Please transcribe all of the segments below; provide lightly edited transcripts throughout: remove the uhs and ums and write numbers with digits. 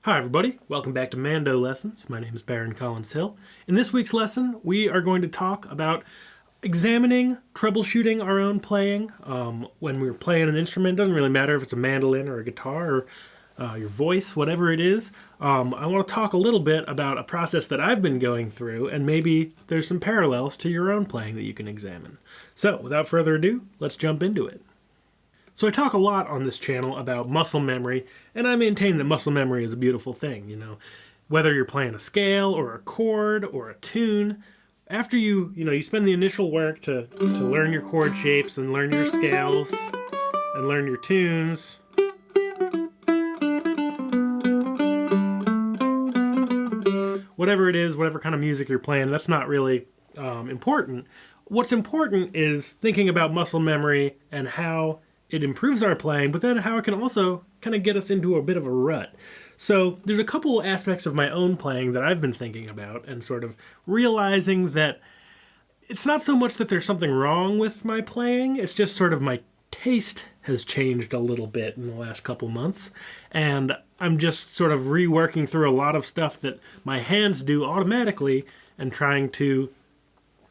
Hi everybody, welcome back to Mando Lessons. My name is Baron Collins Hill. In this week's lesson, we are going to talk about examining, troubleshooting our own playing. When we're playing an instrument, doesn't really matter if it's a mandolin or a guitar or your voice, whatever it is. I want to talk a little bit about a process that I've been going through, and maybe there's some parallels to your own playing that you can examine. So, without further ado, let's jump into it. So I talk a lot on this channel about muscle memory, and I maintain that muscle memory is a beautiful thing, Whether you're playing a scale or a chord or a tune, after you spend the initial work to learn your chord shapes and learn your scales and learn your tunes, whatever it is, whatever kind of music you're playing, that's not really important. What's important is thinking about muscle memory and how it improves our playing, but then how it can also kind of get us into a bit of a rut. So there's a couple aspects of my own playing that I've been thinking about and sort of realizing that it's not so much that there's something wrong with my playing, it's just sort of my taste has changed a little bit in the last couple months, and I'm just sort of reworking through a lot of stuff that my hands do automatically and trying to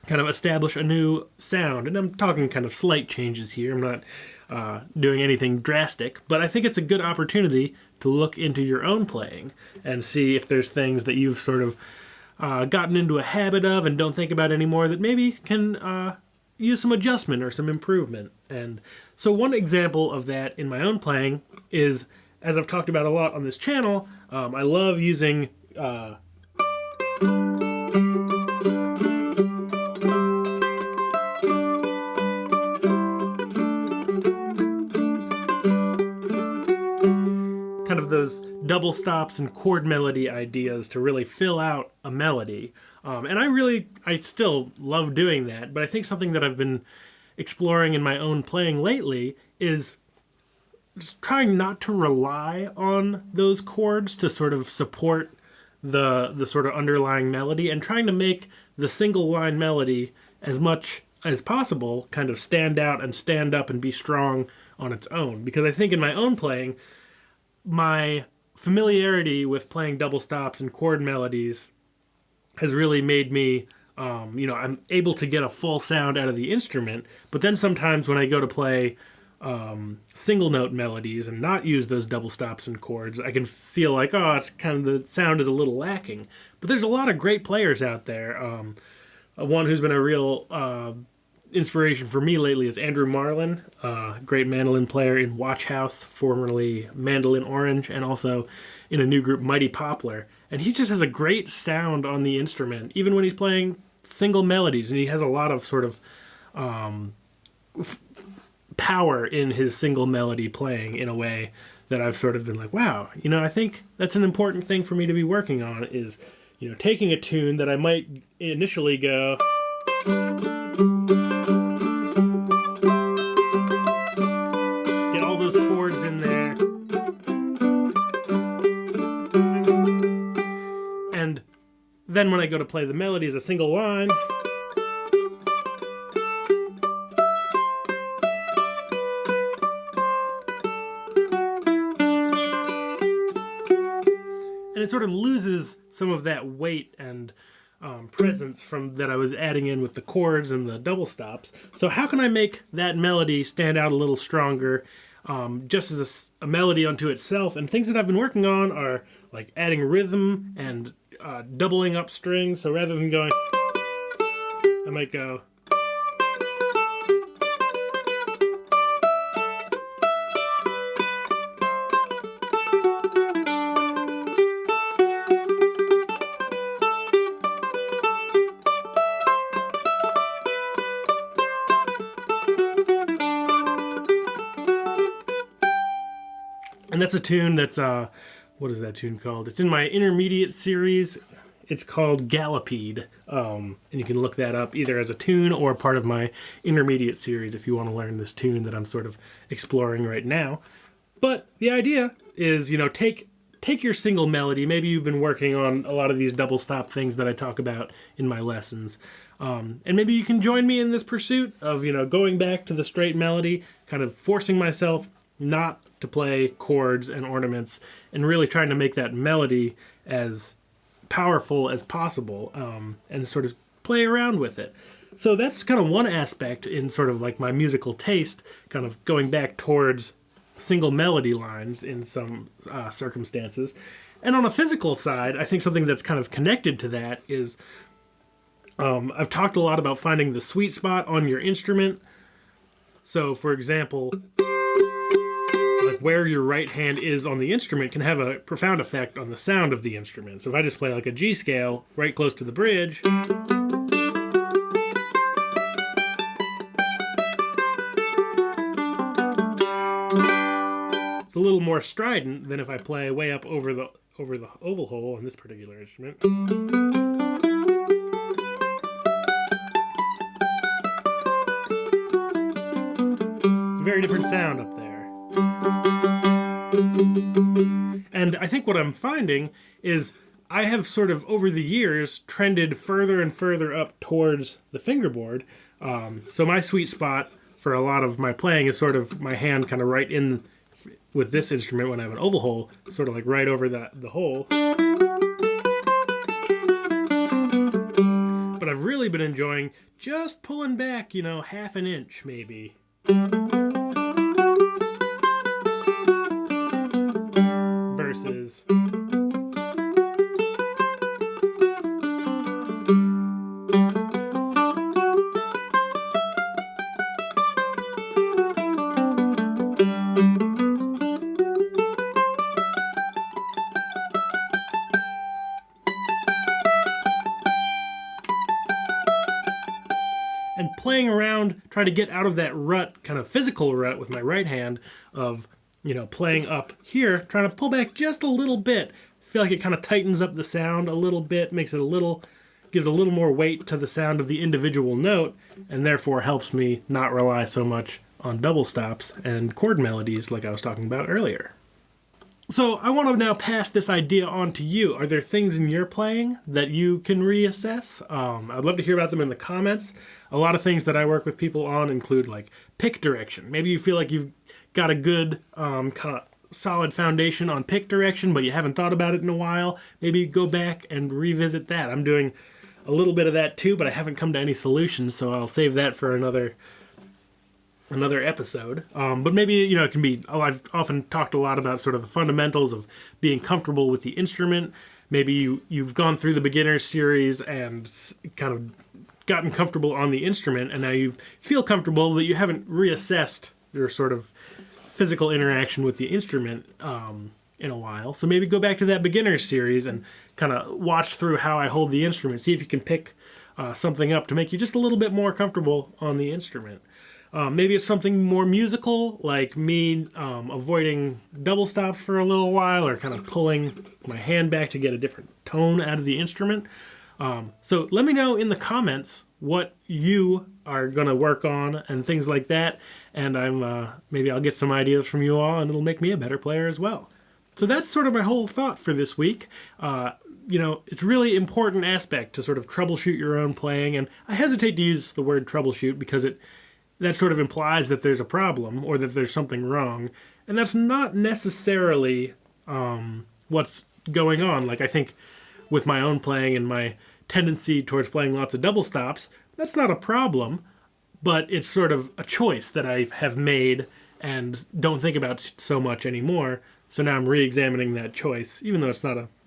kind of establish a new sound. And I'm talking kind of slight changes here. I'm not doing anything drastic, but I think it's a good opportunity to look into your own playing and see if there's things that you've sort of gotten into a habit of and don't think about anymore that maybe can use some adjustment or some improvement. And so one example of that in my own playing is, as I've talked about a lot on this channel, I love using kind of those double stops and chord melody ideas to really fill out a melody. And I still love doing that, but I think something that I've been exploring in my own playing lately is trying not to rely on those chords to sort of support the sort of underlying melody, and trying to make the single line melody as much as possible kind of stand out and stand up and be strong on its own. Because I think in my own playing, my familiarity with playing double stops and chord melodies has really made me, I'm able to get a full sound out of the instrument, but then sometimes when I go to play single note melodies and not use those double stops and chords, I can feel like, it's kind of, the sound is a little lacking. But there's a lot of great players out there. One who's been a real inspiration for me lately is Andrew Marlin, great mandolin player in Watch House, formerly Mandolin Orange, and also in a new group, Mighty Poplar. And he just has a great sound on the instrument, even when he's playing single melodies, and he has a lot of sort of power in his single melody playing in a way that I've sort of been like, wow, I think that's an important thing for me to be working on, is, taking a tune that I might initially go, get all those chords in there, and then when I go to play the melody as a single line, and it sort of loses some of that weight and presence from that I was adding in with the chords and the double stops. So how can I make that melody stand out a little stronger, just as a melody unto itself? And things that I've been working on are like adding rhythm and doubling up strings. So rather than going, I might go, and that's a tune that's, what is that tune called? It's in my intermediate series. It's called Gallopede. And you can look that up either as a tune or part of my intermediate series if you want to learn this tune that I'm sort of exploring right now. But the idea is, take your single melody. Maybe you've been working on a lot of these double stop things that I talk about in my lessons. And maybe you can join me in this pursuit of, going back to the straight melody, kind of forcing myself not to play chords and ornaments and really trying to make that melody as powerful as possible, and sort of play around with it. So that's kind of one aspect in sort of like my musical taste, kind of going back towards single melody lines in some circumstances. And on a physical side, I think something that's kind of connected to that is I've talked a lot about finding the sweet spot on your instrument. So, for example, like where your right hand is on the instrument can have a profound effect on the sound of the instrument. So if I just play like a G scale right close to the bridge, it's a little more strident than if I play way up over the oval hole on this particular instrument. It's a very different sound up there. And I think what I'm finding is I have sort of over the years trended further and further up towards the fingerboard. So my sweet spot for a lot of my playing is sort of my hand kind of right in with this instrument when I have an oval hole, sort of like right over the hole. But I've really been enjoying just pulling back, half an inch maybe. Versus and playing around, trying to get out of that rut, kind of physical rut with my right hand of, playing up here, trying to pull back just a little bit. I feel like it kind of tightens up the sound a little bit, gives a little more weight to the sound of the individual note, and therefore helps me not rely so much on double stops and chord melodies like I was talking about earlier. So I want to now pass this idea on to you. Are there things in your playing that you can reassess? I'd love to hear about them in the comments. A lot of things that I work with people on include like pick direction. Maybe you feel like you've got a good kind of solid foundation on pick direction, but you haven't thought about it in a while. Maybe go back and revisit that. I'm doing a little bit of that too, but I haven't come to any solutions, so I'll save that for another episode. But maybe, it can be, I've often talked a lot about sort of the fundamentals of being comfortable with the instrument. Maybe you've gone through the beginner series and kind of gotten comfortable on the instrument, and now you feel comfortable, but you haven't reassessed your sort of physical interaction with the instrument in a while. So maybe go back to that beginner series and kind of watch through how I hold the instrument. See if you can pick something up to make you just a little bit more comfortable on the instrument. Maybe it's something more musical, like me avoiding double stops for a little while, or kind of pulling my hand back to get a different tone out of the instrument. So let me know in the comments what you are going to work on and things like that, and maybe I'll get some ideas from you all, and it'll make me a better player as well. So that's sort of my whole thought for this week. It's a really important aspect to sort of troubleshoot your own playing, and I hesitate to use the word troubleshoot because that sort of implies that there's a problem or that there's something wrong, and that's not necessarily what's going on. Like, I think with my own playing and my tendency towards playing lots of double stops, that's not a problem, but it's sort of a choice that I have made and don't think about so much anymore. So now I'm re-examining that choice, even though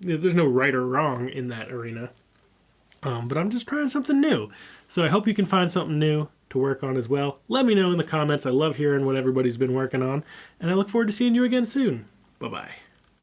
there's no right or wrong in that arena. But I'm just trying something new. So I hope you can find something new to work on as well. Let me know in the comments. I love hearing what everybody's been working on, and I look forward to seeing you again soon. Bye-bye.